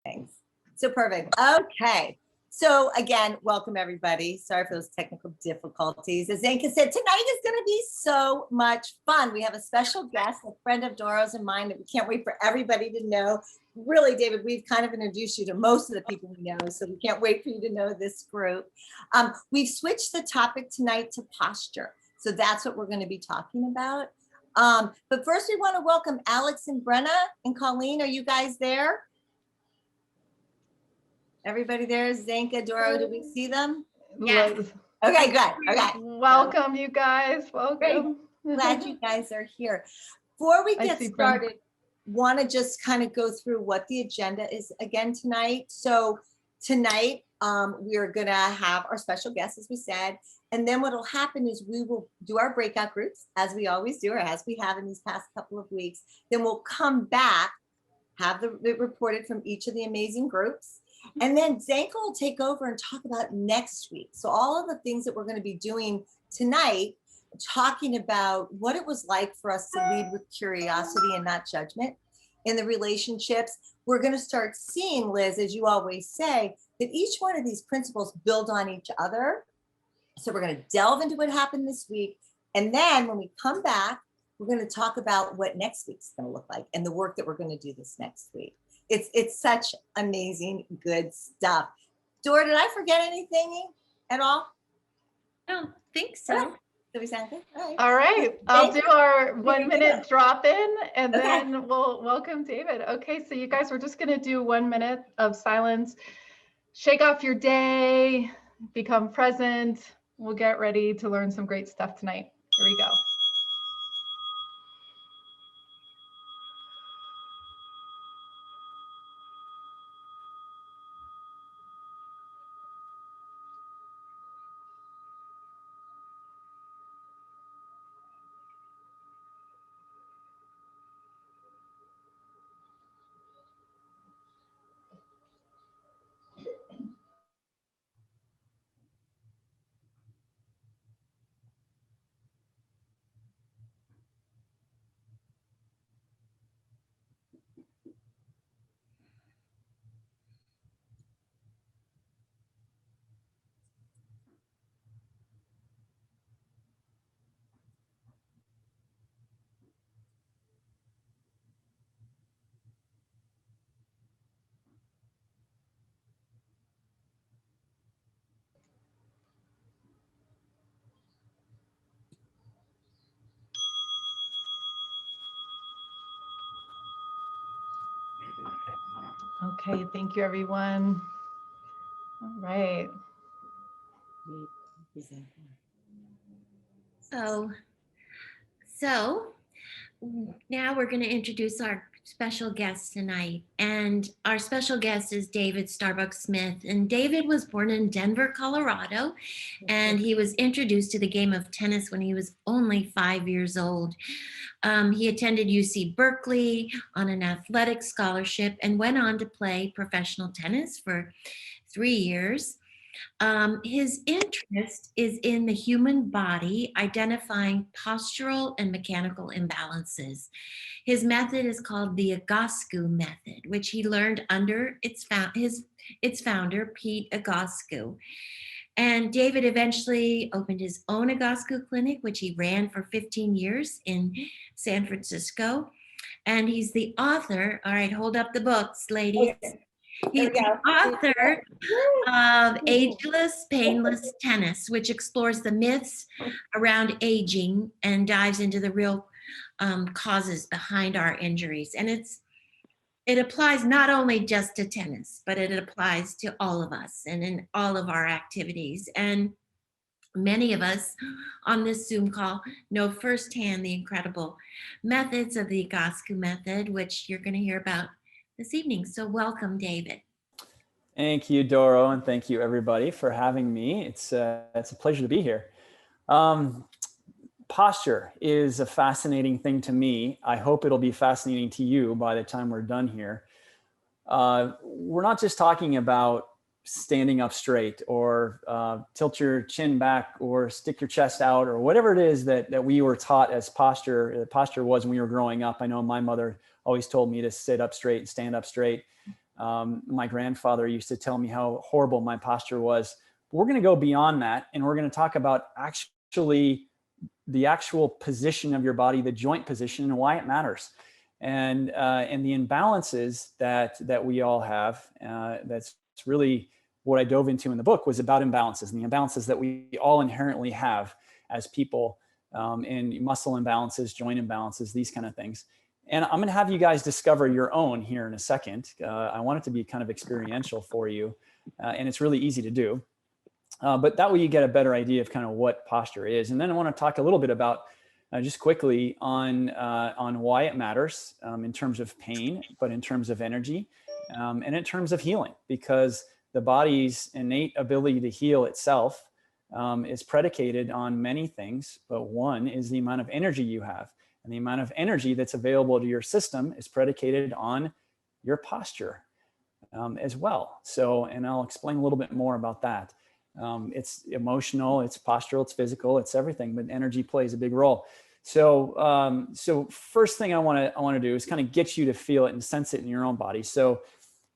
Thanks. So perfect. Okay. So again, welcome everybody. Sorry for those technical difficulties. As Zanka said, tonight is going to be so much fun. We have a special guest, a friend of Doro's and mine that we can't wait for everybody to know. Really, David, we've kind of introduced you to most of the people we know, so we can't wait for you to know this group. We've switched the topic tonight to posture. So that's what we're going to be talking about. But first we want to welcome Alex and Brenna and Colleen. Are you guys there? Everybody there? Zanka, Doro, did we see them? Yes. Okay, good. Okay. Welcome, you guys. Welcome. Glad you guys are here. Before we get started, want to just kind of go through what the agenda is again tonight. So tonight, we're going to have our special guest, as we said. And then what will happen is we will do our breakout groups, as we always do, or as we have in these past couple of weeks. Then we'll come back, have it reported from each of the amazing groups. And then Zanka will take over and talk about next week. So all of the things that we're going to be doing tonight, talking about what it was like for us to lead with curiosity and not judgment in the relationships. We're going to start seeing, Liz, as you always say, that each one of these principles build on each other. So we're going to delve into what happened this week. And then when we come back, we're going to talk about what next week's going to look like and the work that we're going to do this next week. It's such amazing, good stuff. Dora, did I forget anything at all? I don't think so. Did we sound good? All right. I'll do our 1 minute drop in and then we'll welcome David. Okay, so you guys, we're just going to do 1 minute of silence. Shake off your day, become present. We'll get ready to learn some great stuff tonight. Here we go. Okay, thank you, everyone. All right. So now we're going to introduce our special guest tonight. And our special guest is David Starbuck Smith. And David was born in Denver, Colorado, and he was introduced to the game of tennis when he was only 5 years old. He attended UC Berkeley on an athletic scholarship and went on to play professional tennis for 3 years. His interest is in the human body, identifying postural and mechanical imbalances. His method is called the Egoscue method, which he learned under its founder, Pete Egoscue. And David eventually opened his own Egoscue clinic, which he ran for 15 years in San Francisco. And he's the author, all right, hold up the books, ladies. He's the author of Ageless, Painless Tennis, which explores the myths around aging and dives into the real causes behind our injuries. And it applies not only just to tennis, but it applies to all of us and in all of our activities. And many of us on this Zoom call know firsthand the incredible methods of the Egoscue method, which you're going to hear about this evening. So welcome, David. Thank you, Doro, and thank you everybody for having me. It's a pleasure to be here. Posture is a fascinating thing to me. I hope it'll be fascinating to you by the time we're done here. We're not just talking about standing up straight or tilt your chin back or stick your chest out or whatever it is that we were taught as posture was when we were growing up. I know my mother always told me to sit up straight and stand up straight. My grandfather used to tell me how horrible my posture was. We're going to go beyond that, and we're going to talk about actually the actual position of your body, the joint position, and why it matters, and the imbalances that we all have. That's really what I dove into in the book, was about imbalances, and the imbalances that we all inherently have as people, and muscle imbalances, joint imbalances, these kind of things. And I'm going to have you guys discover your own here in a second. I want it to be kind of experiential for you, and it's really easy to do. But that way you get a better idea of kind of what posture is. And then I want to talk a little bit about just quickly on why it matters in terms of pain, but in terms of energy, and in terms of healing, because the body's innate ability to heal itself is predicated on many things, but one is the amount of energy you have. And the amount of energy that's available to your system is predicated on your posture as well. So, and I'll explain a little bit more about that. It's emotional, it's postural, it's physical, it's everything, but energy plays a big role. So, so first thing I want to do is kind of get you to feel it and sense it in your own body. So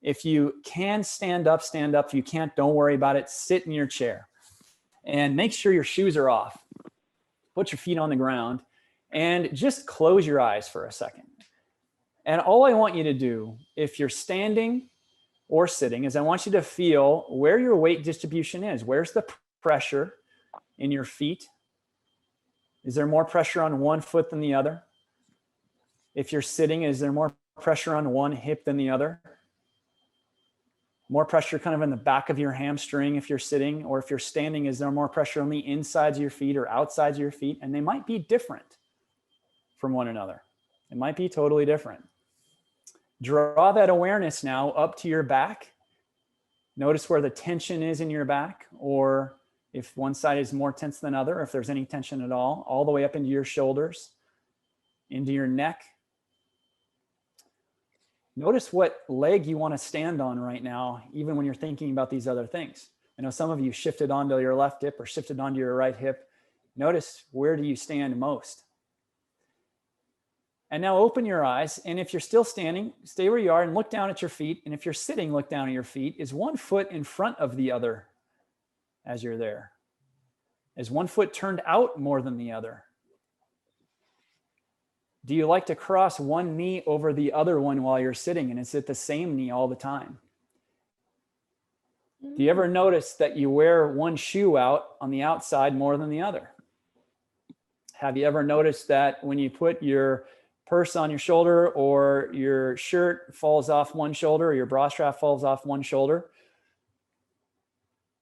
if you can stand up, stand up. If you can't, don't worry about it. Sit in your chair and make sure your shoes are off. Put your feet on the ground and just close your eyes for a second. And all I want you to do, if you're standing or sitting, is I want you to feel where your weight distribution is. Where's the pressure in your feet? Is there more pressure on one foot than the other? If you're sitting, is there more pressure on one hip than the other? More pressure kind of in the back of your hamstring if you're sitting, or if you're standing, is there more pressure on the insides of your feet or outsides of your feet? And they might be different from one another. It might be totally different. Draw that awareness now up to your back. Notice where the tension is in your back, or if one side is more tense than other, if there's any tension at all the way up into your shoulders, into your neck. Notice what leg you want to stand on right now, even when you're thinking about these other things. I know some of you shifted onto your left hip or shifted onto your right hip. Notice, where do you stand most? And now open your eyes. And if you're still standing, stay where you are and look down at your feet. And if you're sitting, look down at your feet. Is one foot in front of the other as you're there? Is one foot turned out more than the other? Do you like to cross one knee over the other one while you're sitting, and is it the same knee all the time? Do you ever notice that you wear one shoe out on the outside more than the other? Have you ever noticed that when you put your purse on your shoulder, or your shirt falls off one shoulder, or your bra strap falls off one shoulder?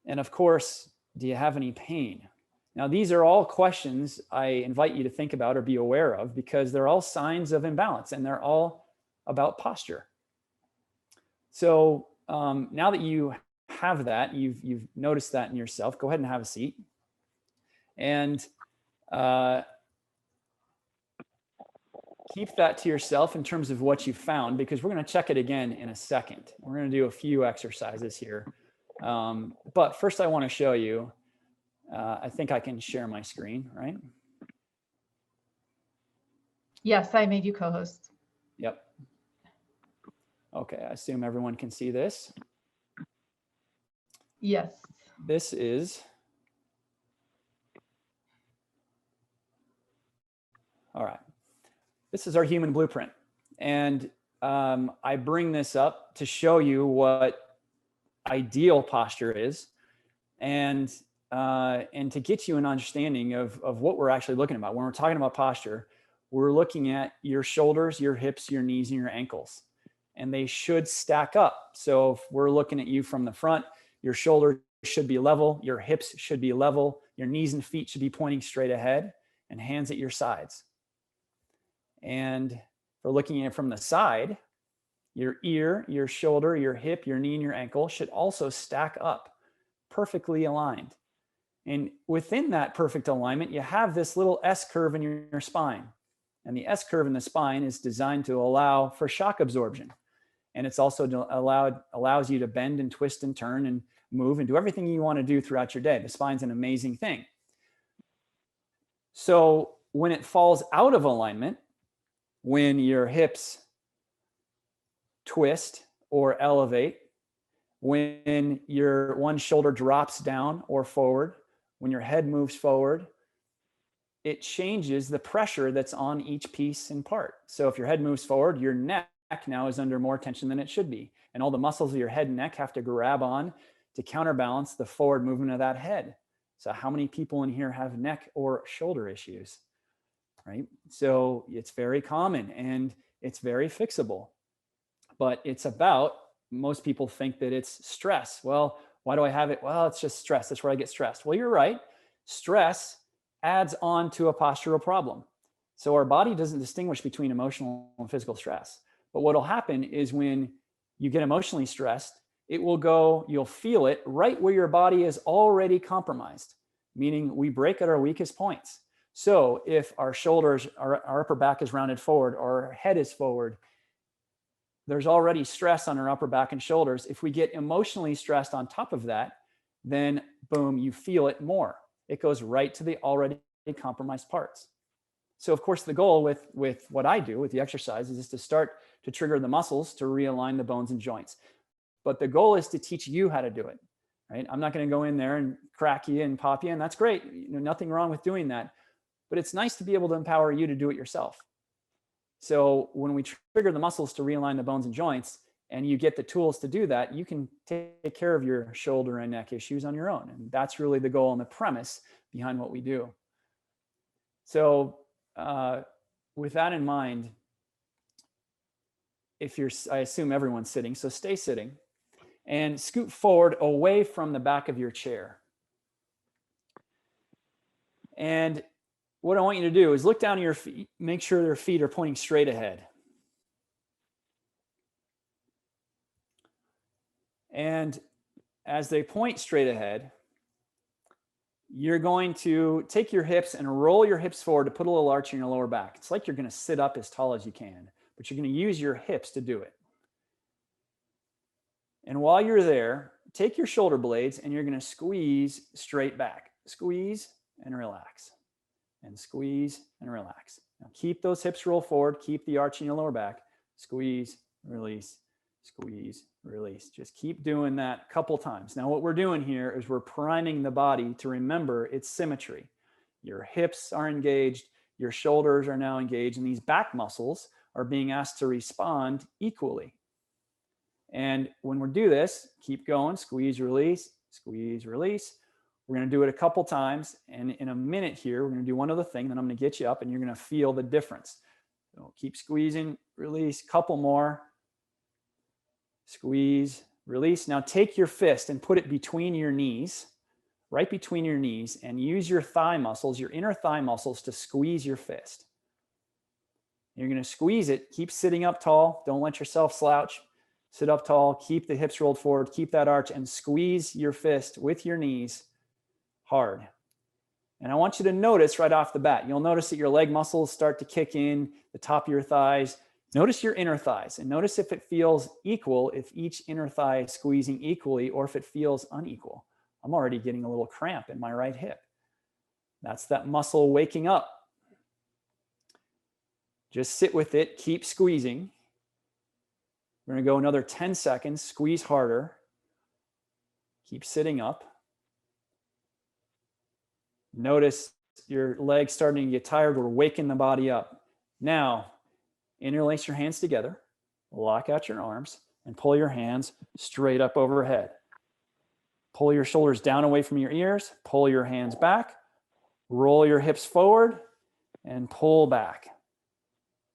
And of course, do you have any pain? Now, these are all questions I invite you to think about or be aware of, because they're all signs of imbalance, and they're all about posture. So now that you have that, you've noticed that in yourself, go ahead and have a seat. And keep that to yourself in terms of what you found, because we're going to check it again in a second. We're going to do a few exercises here. But first I want to show you, I think I can share my screen, right? Yes, I made you co-host. Yep. Okay, I assume everyone can see this. Yes. This is, all right. This is our human blueprint. And I bring this up to show you what ideal posture is, and to get you an understanding of what we're actually looking about. When we're talking about posture, we're looking at your shoulders, your hips, your knees, and your ankles, and they should stack up. So if we're looking at you from the front, your shoulders should be level, your hips should be level, your knees and feet should be pointing straight ahead, and hands at your sides. And if we're looking at it from the side, your ear, your shoulder, your hip, your knee, and your ankle should also stack up, perfectly aligned. And within that perfect alignment, you have this little S curve in your spine. And the S curve in the spine is designed to allow for shock absorption. And it's also allows you to bend and twist and turn and move and do everything you want to do throughout your day. The spine's an amazing thing. So when it falls out of alignment, when your hips twist or elevate, when your one shoulder drops down or forward, when your head moves forward, it changes the pressure that's on each piece and part. So if your head moves forward, your neck now is under more tension than it should be. And all the muscles of your head and neck have to grab on to counterbalance the forward movement of that head. So how many people in here have neck or shoulder issues, right? So it's very common and it's very fixable, but it's about, most people think that it's stress. Well, why do I have it? Well, it's just stress. That's where I get stressed. Well, you're right. Stress adds on to a postural problem. So our body doesn't distinguish between emotional and physical stress. But what'll happen is when you get emotionally stressed, it will go, you'll feel it right where your body is already compromised, meaning we break at our weakest points. So if our shoulders, our upper back is rounded forward, or our head is forward, there's already stress on our upper back and shoulders. If we get emotionally stressed on top of that, then boom, you feel it more. It goes right to the already compromised parts. So of course, the goal with what I do with the exercises is to start to trigger the muscles to realign the bones and joints. But the goal is to teach you how to do it, right? I'm not going to go in there and crack you and pop you in. That's great. Nothing wrong with doing that. But it's nice to be able to empower you to do it yourself. So when we trigger the muscles to realign the bones and joints, and you get the tools to do that, you can take care of your shoulder and neck issues on your own. And that's really the goal and the premise behind what we do. So with that in mind, I assume everyone's sitting, so stay sitting and scoot forward away from the back of your chair. And what I want you to do is look down at your feet, make sure their feet are pointing straight ahead. And as they point straight ahead, you're going to take your hips and roll your hips forward to put a little arch in your lower back. It's like you're going to sit up as tall as you can, but you're going to use your hips to do it. And while you're there, take your shoulder blades and you're going to squeeze straight back. Squeeze and relax. And squeeze and relax. Now keep those hips roll forward. Keep the arch in your lower back. Squeeze, release, squeeze, release. Just keep doing that a couple times. Now what we're doing here is we're priming the body to remember its symmetry. Your hips are engaged. Your shoulders are now engaged. And these back muscles are being asked to respond equally. And when we do this, keep going. Squeeze, release, squeeze, release. We're going to do it a couple times. And in a minute here, we're going to do one other thing. Then I'm going to get you up and you're going to feel the difference. So keep squeezing, release, couple more. Squeeze, release. Now take your fist and put it between your knees, right between your knees, and use your thigh muscles, your inner thigh muscles, to squeeze your fist. You're going to squeeze it. Keep sitting up tall. Don't let yourself slouch. Sit up tall. Keep the hips rolled forward. Keep that arch and squeeze your fist with your knees hard. And I want you to notice right off the bat, you'll notice that your leg muscles start to kick in, the top of your thighs. Notice your inner thighs and notice if it feels equal, if each inner thigh is squeezing equally, or if it feels unequal. I'm already getting a little cramp in my right hip. That's that muscle waking up. Just sit with it, keep squeezing. We're going to go another 10 seconds, squeeze harder. Keep sitting up. Notice your legs starting to get tired. We're waking the body up. Now, interlace your hands together, lock out your arms, and pull your hands straight up overhead. Pull your shoulders down away from your ears, pull your hands back, roll your hips forward, and pull back.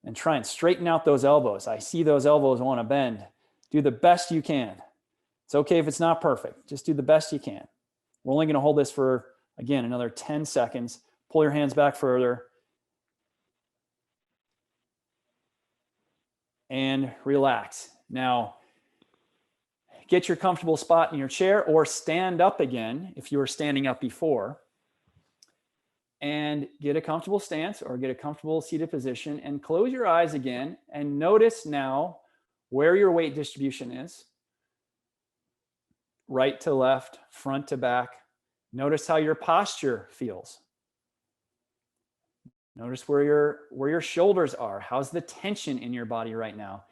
And try and straighten out those elbows. I see those elbows want to bend. Do the best you can. It's okay if it's not perfect. Just do the best you can. We're only going to hold this for, again, another 10 seconds. Pull your hands back further. And relax. Now, get your comfortable spot in your chair or stand up again if you were standing up before. And get a comfortable stance or get a comfortable seated position and close your eyes again and notice now where your weight distribution is. Right to left, front to back. Notice how your posture feels. Notice where your shoulders are. How's the tension in your body right now?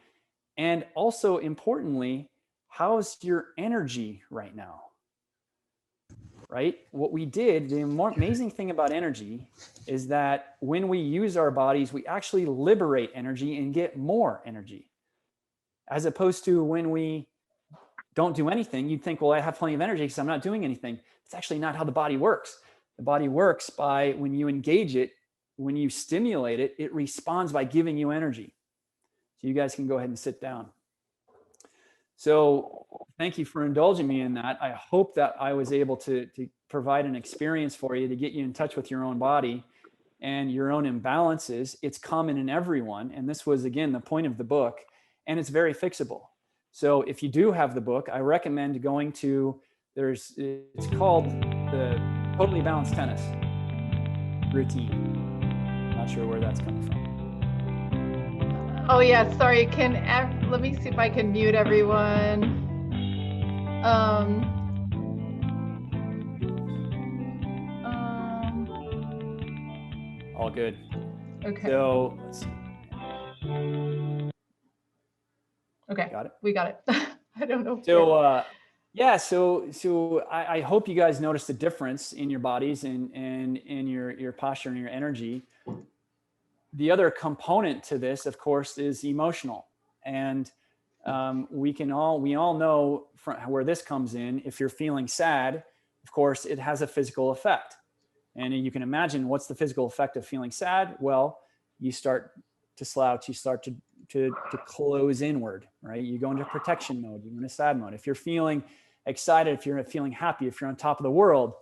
And also importantly, how's your energy right now? Right? What we did, the amazing thing about energy is that when we use our bodies, we actually liberate energy and get more energy. As opposed to when we don't do anything, you'd think, well, I have plenty of energy because I'm not doing anything. It's actually not how the body works. The body works by when you engage it, when you stimulate it, it responds by giving you energy. So you guys can go ahead and sit down. So thank you for indulging me in that. I hope that I was able to provide an experience for you to get you in touch with your own body and your own imbalances. It's common in everyone. And this was, again, the point of the book, and it's very fixable. So if you do have the book, I recommend going to, it's called the Totally Balanced Tennis Routine. Not sure where that's coming from. Oh yeah, sorry. Let me see if I can mute everyone. All good. Okay. So let's see. Okay. Got it. We got it. I don't know. So yeah, so I hope you guys noticed the difference in your bodies and in your posture and your energy. The other component to this, of course, is emotional. And we all know from where this comes in. If you're feeling sad, of course, it has a physical effect. And you can imagine, what's the physical effect of feeling sad? Well, you start to slouch, you start to close inward, right? You go into protection mode, you go into sad mode. If you're feeling excited, if you're feeling happy, if you're on top of the world,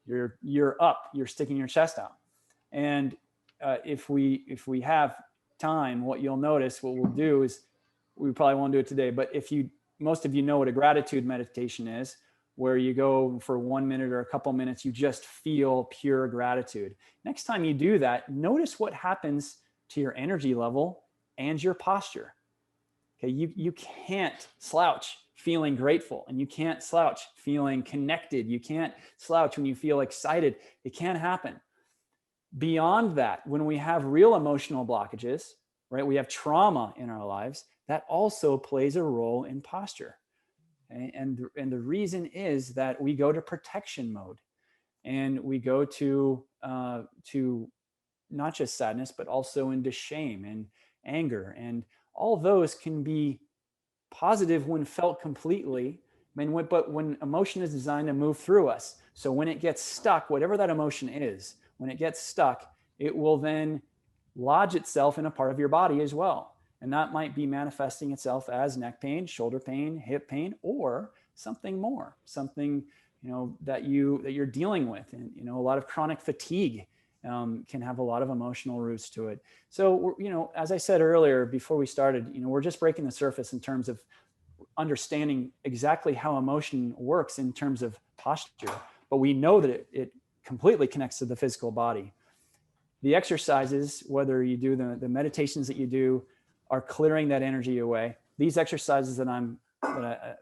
you're up, you're sticking your chest out. And if we have time, what you'll notice, what we'll do is, we probably won't do it today, but most of you know what a gratitude meditation is, where you go for 1 minute or a couple minutes, you just feel pure gratitude. Next time you do that, notice what happens to your energy level and your posture. Okay, you can't slouch feeling grateful, and you can't slouch feeling connected. You can't slouch when you feel excited. It can't happen. Beyond that, when we have real emotional blockages, right, we have trauma in our lives, that also plays a role in posture. Okay? And the reason is that we go to protection mode, and we go to not just sadness, but also into shame and anger. And all those can be positive when felt completely, but when emotion is designed to move through us. So when it gets stuck, whatever that emotion is, when it gets stuck, it will then lodge itself in a part of your body as well. And that might be manifesting itself as neck pain, shoulder pain, hip pain, or something more, something, that you're dealing with. And, a lot of chronic fatigue can have a lot of emotional roots to it. So, as I said earlier, before we started, we're just breaking the surface in terms of understanding exactly how emotion works in terms of posture, but we know that it completely connects to the physical body. The exercises, whether you do the meditations that you do, are clearing that energy away. These exercises that I'm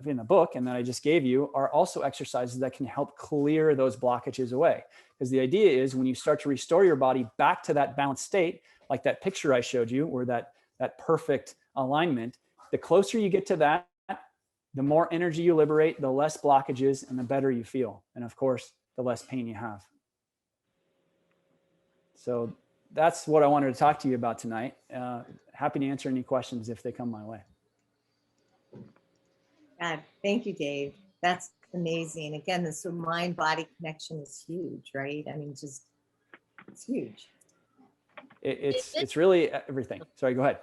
in the book and that I just gave you are also exercises that can help clear those blockages away. Because the idea is, when you start to restore your body back to that balanced state, like that picture I showed you, where that perfect alignment, the closer you get to that, the more energy you liberate, the less blockages, and the better you feel. And of course, the less pain you have. So that's what I wanted to talk to you about tonight. Happy to answer any questions if they come my way. God, thank you, Dave. That's amazing. Again, this mind-body connection is huge, right? I mean, it's huge. It's really everything. Sorry, go ahead.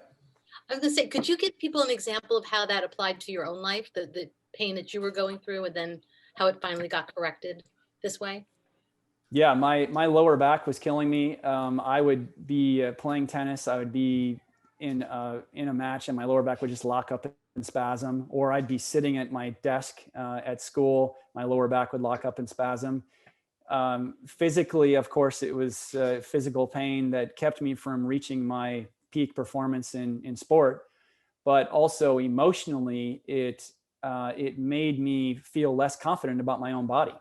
I was gonna say, could you give people an example of how that applied to your own life, the pain that you were going through, and then how it finally got corrected this way? Yeah, my lower back was killing me. I would be playing tennis. I would be in a match, and my lower back would just lock up and spasm. Or I'd be sitting at my desk at school. My lower back would lock up and spasm. Physically, of course, it was physical pain that kept me from reaching my peak performance in sport. But also emotionally, it made me feel less confident about my own body.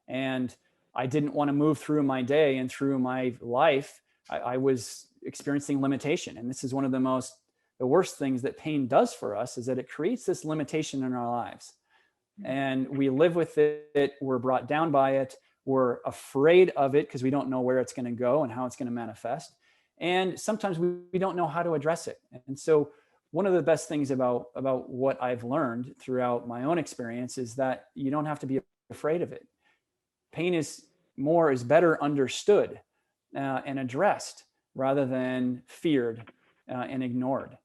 And I didn't want to move through my day and through my life. I was experiencing limitation. And this is one of the most the worst things that pain does for us is that it creates this limitation in our lives. And we live with it. We're brought down by it. We're afraid of it because we don't know where it's going to go and how it's going to manifest. And sometimes we don't know how to address it. And so one of the best things about what I've learned throughout my own experience is that you don't have to be afraid of it. Pain is better understood and addressed rather than feared and ignored.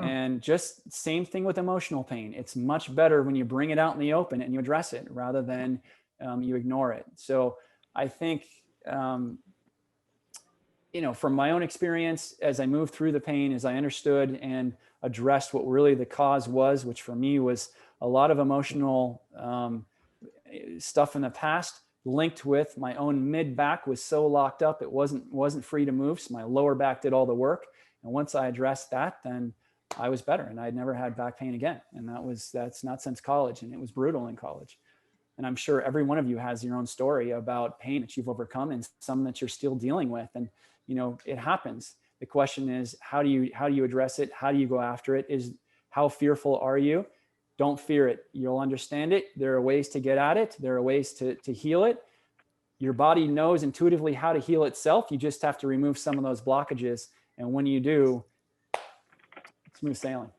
And just same thing with emotional pain. It's much better when you bring it out in the open and you address it rather than you ignore it. So I think, from my own experience, as I moved through the pain, as I understood and addressed what really the cause was, which for me was a lot of emotional stuff in the past, linked with my own mid back was so locked up, it wasn't free to move. So my lower back did all the work. And once I addressed that, then I was better and I'd never had back pain again. And that's not since college, and it was brutal in college. And I'm sure every one of you has your own story about pain that you've overcome and some that you're still dealing with. And, it happens. The question is, how do you address it? How do you go after it? Is how fearful are you? Don't fear it. You'll understand it. There are ways to get at it. There are ways to heal it. Your body knows intuitively how to heal itself. You just have to remove some of those blockages. And when you do, smooth sailing.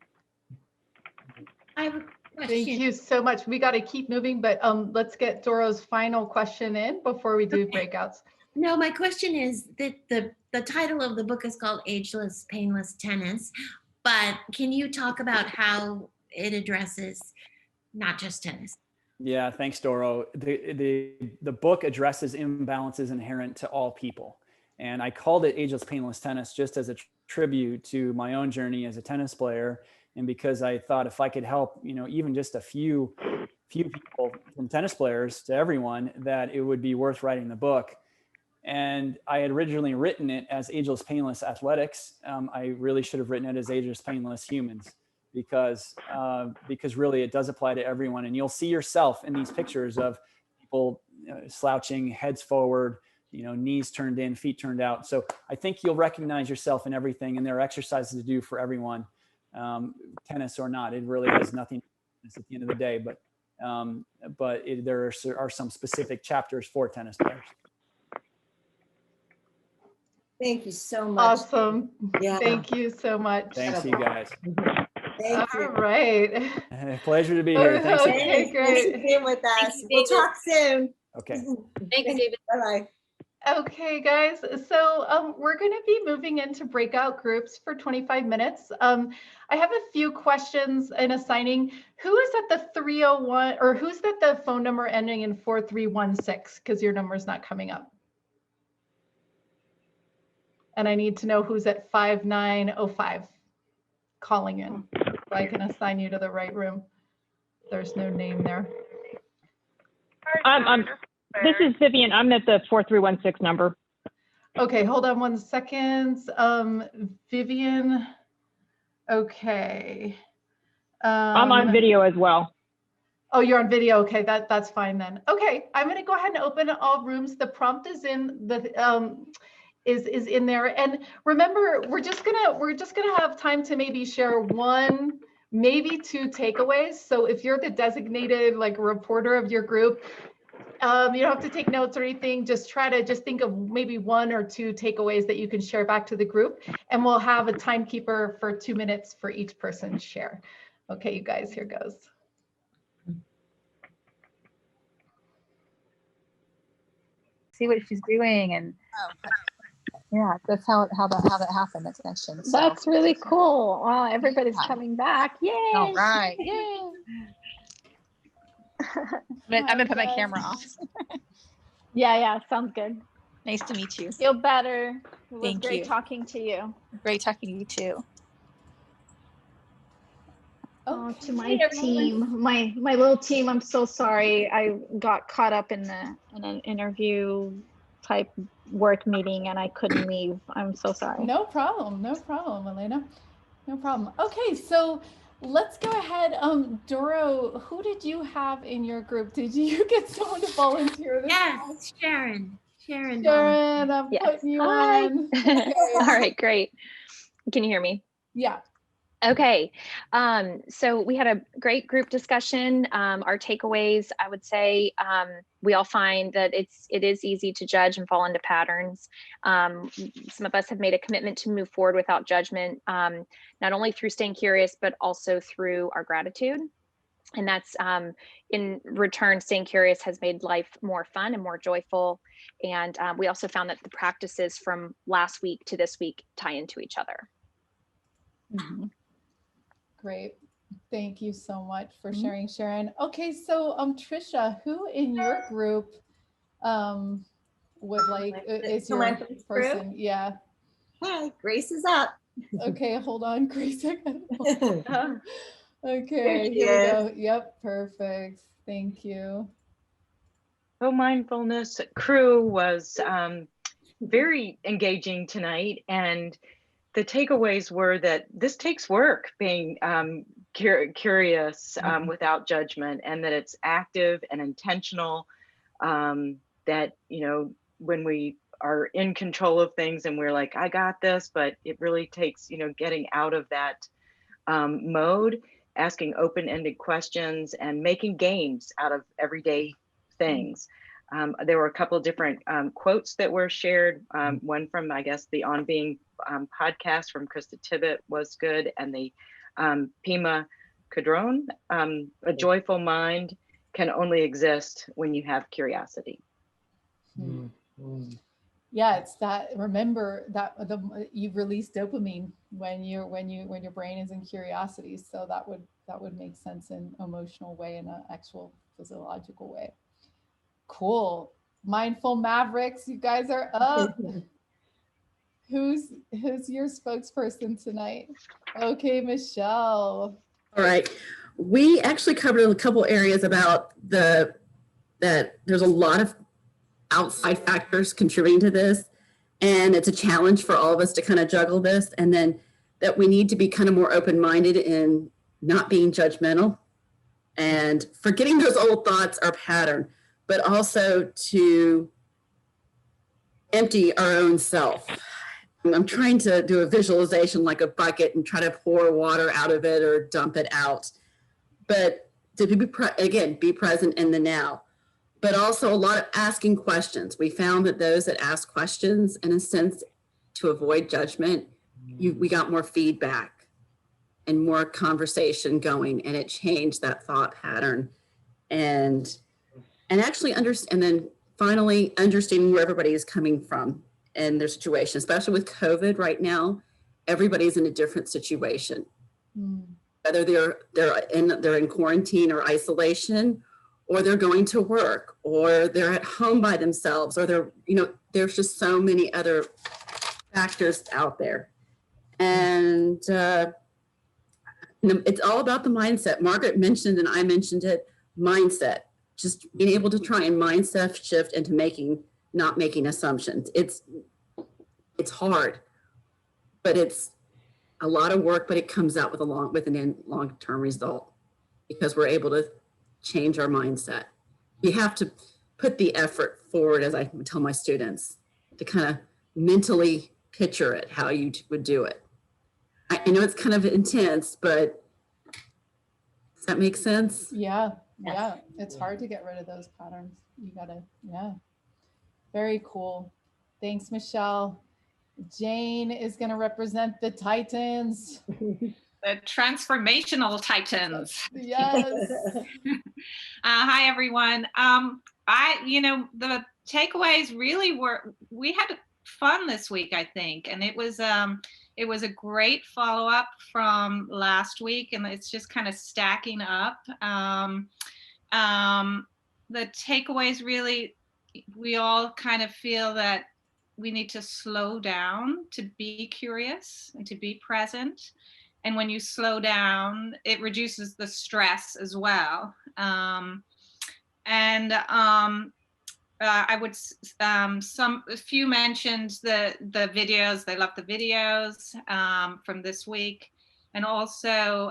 I have a question. Thank you so much. We got to keep moving, but let's get Doro's final question in before we do breakouts. No, my question is that the title of the book is called Ageless, Painless Tennis, but can you talk about how it addresses not just tennis? Yeah, thanks, Doro. The book addresses imbalances inherent to all people. And I called it Ageless, Painless Tennis just as a tribute to my own journey as a tennis player. And because I thought if I could help, even just a few people, from tennis players to everyone, that it would be worth writing the book. And I had originally written it as Ageless, Painless Athletics. I really should have written it as Ageless, Painless Humans, because really it does apply to everyone. And you'll see yourself in these pictures of people slouching, heads forward, knees turned in, feet turned out. So I think you'll recognize yourself in everything, and there are exercises to do for everyone, tennis or not. It really has nothing at the end of the day, but there are some specific chapters for tennis players. Thank you so much. Awesome. Yeah. Thank you so much. Thanks, you guys. Thank you. All right. Pleasure to be here. Thanks. Okay, great. Thanks for being with us. We'll talk soon. Okay. Thank you, David. Bye-bye. Okay, guys, so we're going to be moving into breakout groups for 25 minutes. I have a few questions and assigning who is at the 301 or who's at the phone number ending in 4316, because your number is not coming up. And I need to know who's at 5905 calling in so I can assign you to the right room. There's no name there. This is Vivian. I'm at the 4316 number. Okay, hold on 1 second. Vivian. Okay. I'm on video as well. Oh, you're on video. Okay, that's fine then. Okay, I'm going to go ahead and open all rooms. The prompt is in the is in there. And remember, we're just gonna have time to maybe share one, maybe two takeaways. So if you're the designated reporter of your group, you don't have to take notes or anything. Just try to think of maybe one or two takeaways that you can share back to the group. And we'll have a timekeeper for 2 minutes for each person to share. Okay, you guys, here goes. See what she's doing, and yeah, that's how that happened. That connection. So. That's really cool. Wow, everybody's coming back. Yay! All right. Yay! I'm gonna put my camera off. Yeah, sounds good. Nice to meet you. Feel better. It was Thank great you. talking to you. Great talking to you too. Oh, to my team, my little team. I'm so sorry. I got caught up in an interview type work meeting and I couldn't leave. I'm so sorry. No problem, Elena. No problem. Okay, so let's go ahead. Doro, who did you have in your group? Did you get someone to volunteer this? Yes, Sharon. Sharon, I'm Yes. putting you Hi. on. Okay. All right, great. Can you hear me? Yeah. Okay, so we had a great group discussion. Our takeaways, I would say, we all find that it is easy to judge and fall into patterns. Some of us have made a commitment to move forward without judgment, not only through staying curious, but also through our gratitude. And that's in return, staying curious has made life more fun and more joyful. And we also found that the practices from last week to this week tie into each other. Mm-hmm. Great. Thank you so much for sharing, Sharon. Okay, so Trisha, who in your group would like is your person? Yeah. Hi, Grace is up. Okay, hold on, Grace. Okay, There she here we is. go. Yep, perfect. Thank you. Mindfulness crew was very engaging tonight, and the takeaways were that this takes work, being curious without judgment, and that it's active and intentional, that, you know, when we are in control of things and we're like, I got this, but it really takes, you know, getting out of that mode, asking open-ended questions and making games out of everyday things. There were a couple of different quotes that were shared. One from, I guess, the On Being podcast from Krista Tibbett was good, and the Pima Cadron, a joyful mind can only exist when you have curiosity. Yeah, it's that. Remember that you release dopamine when your brain is in curiosity. So that would make sense in an emotional way, in an actual physiological way. Cool. Mindful Mavericks, you guys are up. Who's your spokesperson tonight? Okay, Michelle. All right. We actually covered a couple areas about that there's a lot of outside factors contributing to this, and it's a challenge for all of us to kind of juggle this, and then that we need to be kind of more open-minded in not being judgmental and forgetting those old thoughts or pattern, but also to empty our own self. I'm trying to do a visualization like a bucket and try to pour water out of it or dump it out, but to be present in the now. But also a lot of asking questions. We found that those that ask questions, in a sense, to avoid judgment, we got more feedback and more conversation going, and it changed that thought pattern. And actually and then finally understanding where everybody is coming from and their situation, especially with COVID right now. Everybody's in a different situation, whether they're in quarantine or isolation, or they're going to work, or they're at home by themselves, or there's just so many other factors out there. And it's all about the mindset. Margaret mentioned, and I mentioned it, mindset. Just being able to try and mindset shift into not making assumptions. It's hard, but it's a lot of work, but it comes out with a long-term result, because we're able to change our mindset. You have to put the effort forward, as I tell my students, to kind of mentally picture it, how you would do it. I know it's kind of intense, but does that make sense? Yeah. It's hard to get rid of those patterns. You gotta, Very cool. Thanks, Michelle. Jane is gonna represent the Titans. The transformational Titans. Yes. Hi, everyone. The takeaways really were, we had fun this week, I think, and it was a great follow-up from last week, and it's just kind of stacking up. The takeaways really, we all kind of feel that we need to slow down to be curious and to be present. And when you slow down, it reduces the stress as well. I would, a few mentioned the videos. They love the videos from this week. And also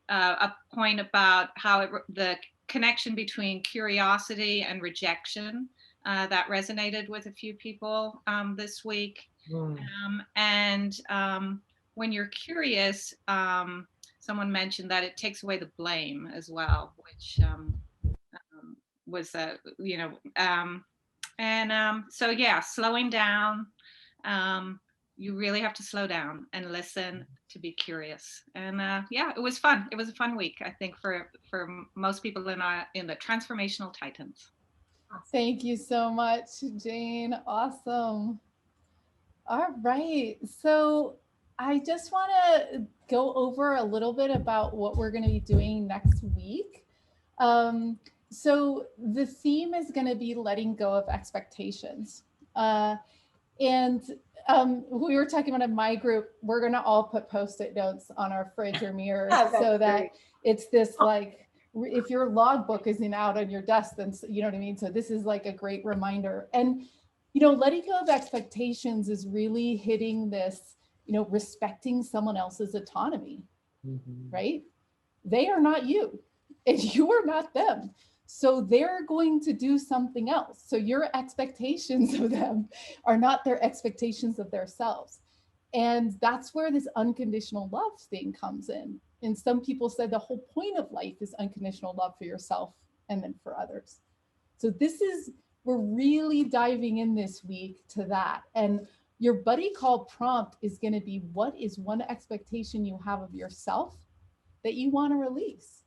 a point about how the connection between curiosity and rejection, that resonated with a few people this week. when you're curious, someone mentioned that it takes away the blame as well, which was so yeah, slowing down. You really have to slow down and listen to be curious. And yeah, it was fun. It was a fun week, I think, for most people in the transformational titans. Thank you so much, Jane. Awesome. All right. So I just want to go over a little bit about what we're going to be doing next week. So the theme is going to be letting go of expectations. And we were talking about in my group, we're going to all put Post-it notes on our fridge or mirror so that it's this like, if your logbook isn't out on your desk, then you know what I mean? So this is like a great reminder. And, you know, letting go of expectations is really hitting this, you know, respecting someone else's autonomy, right? They are not you and you are not them. So they're going to do something else. So your expectations of them are not their expectations of themselves. And that's where this unconditional love thing comes in. And some people said the whole point of life is unconditional love for yourself and then for others. So we're really diving in this week to that. And your buddy call prompt is going to be, what is one expectation you have of yourself that you want to release?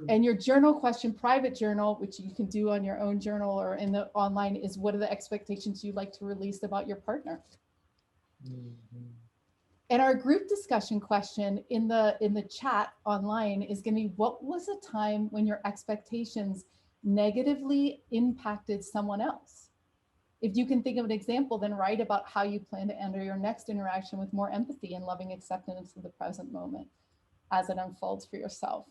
And your journal question, private journal, which you can do on your own journal or in the online, is what are the expectations you'd like to release about your partner? And our group discussion question in the chat online is going to be, what was a time when your expectations negatively impacted someone else? If you can think of an example, then write about how you plan to enter your next interaction with more empathy and loving acceptance of the present moment as it unfolds for yourself.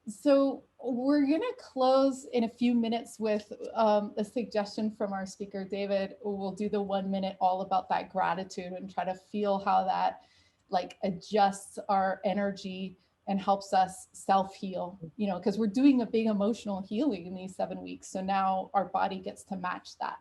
So we're going to close in a few minutes with a suggestion from our speaker, David. We'll do the 1 minute all about that gratitude and try to feel how that like adjusts our energy and helps us self-heal, you know, because we're doing a big emotional healing in these 7 weeks. So now our body gets to match that.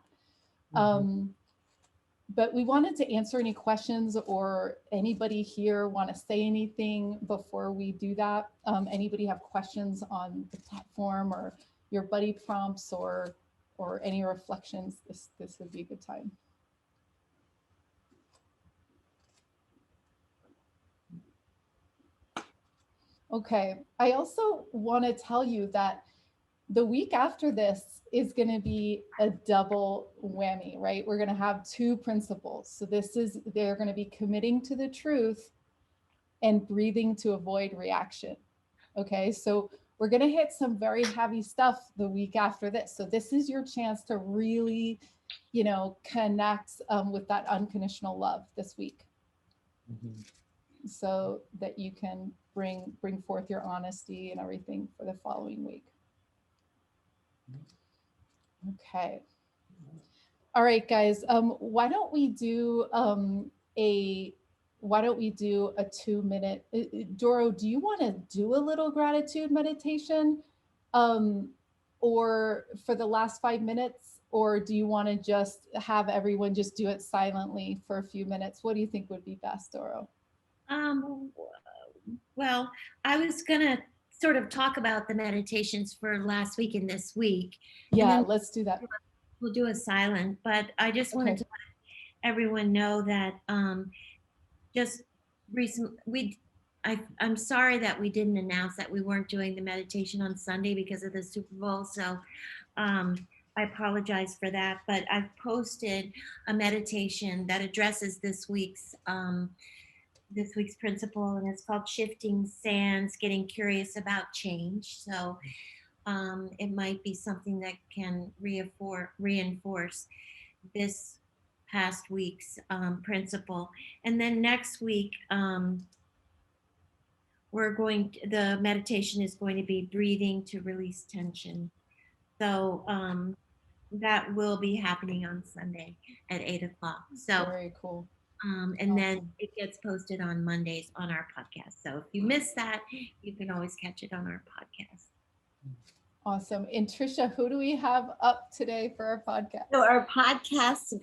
But we wanted to answer any questions, or anybody here want to say anything before we do that? Anybody have questions on the platform or your buddy prompts or any reflections? This would be a good time. Okay, I also want to tell you that the week after this is going to be a double whammy, right? We're going to have 2 principles. So they're going to be committing to the truth and breathing to avoid reaction. Okay, so we're going to hit some very heavy stuff the week after this. So this is your chance to really, you know, connect with that unconditional love this week. So that you can bring forth your honesty and everything for the following week. Okay. All right, guys. Why don't we do a 2-minute? Doro, do you want to do a little gratitude meditation, or for the last 5 minutes, or do you want to just have everyone just do it silently for a few minutes? What do you think would be best, Doro? Well, I was gonna sort of talk about the meditations for last week and this week. Yeah, let's do that. We'll do a silent, but I just wanted to let everyone know that just recently, I'm sorry that we didn't announce that we weren't doing the meditation on Sunday because of the Super Bowl. So I apologize for that, but I've posted a meditation that addresses this week's principle, and it's called Shifting Sands, Getting Curious About Change. So it might be something that can reinforce this past week's principle. And then next week, the meditation is going to be breathing to release tension. So that will be happening on Sunday at 8 o'clock. So very cool. And awesome. Then it gets posted on Mondays on our podcast. So if you miss that, you can always catch it on our podcast. Awesome. And Trisha, who do we have up today for our podcast? So our podcast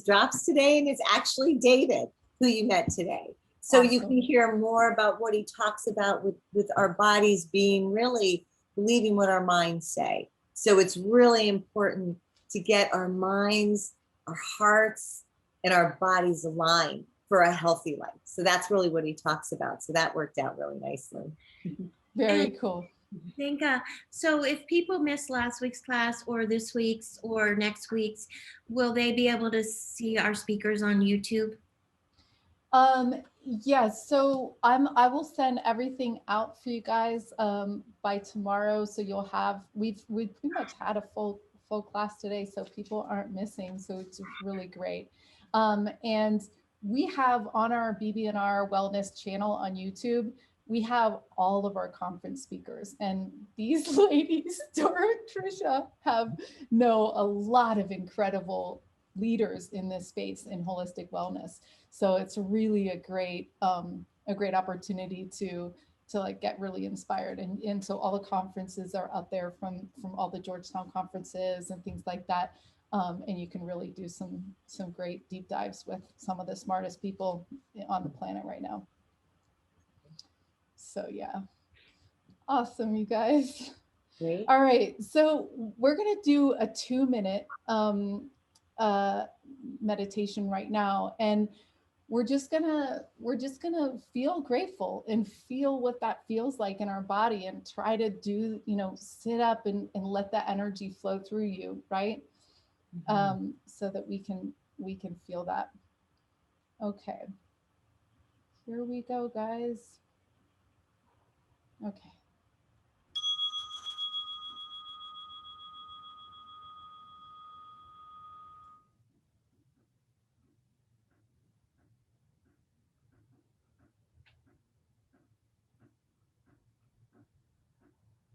drops today, and it's actually David, who you met today. So you can hear more about what he talks about with our bodies being really believing what our minds say. So it's really important to get our minds, our hearts, and our bodies aligned for a healthy life. So that's really what he talks about. So that worked out really nicely. Very cool. I think, so if people missed last week's class or this week's or next week's, will they be able to see our speakers on YouTube? Yes, so I will send everything out for you guys by tomorrow. So you'll have, we've pretty much had a full class today, so people aren't missing. So it's really great. And we have on our BB&R Wellness channel on YouTube, we have all of our conference speakers, and these ladies, Dora and Trisha, know a lot of incredible leaders in this space in holistic wellness. So it's really a great opportunity to like get really inspired. And so all the conferences are out there from all the Georgetown conferences and things like that. And you can really do some great deep dives with some of the smartest people on the planet right now. So yeah, awesome, you guys. Great. All right, so we're gonna do a 2-minute meditation right now, and we're just gonna feel grateful and feel what that feels like in our body, and try to do, sit up and let that energy flow through you, right? So that we can feel that. Okay, here we go, guys. Okay.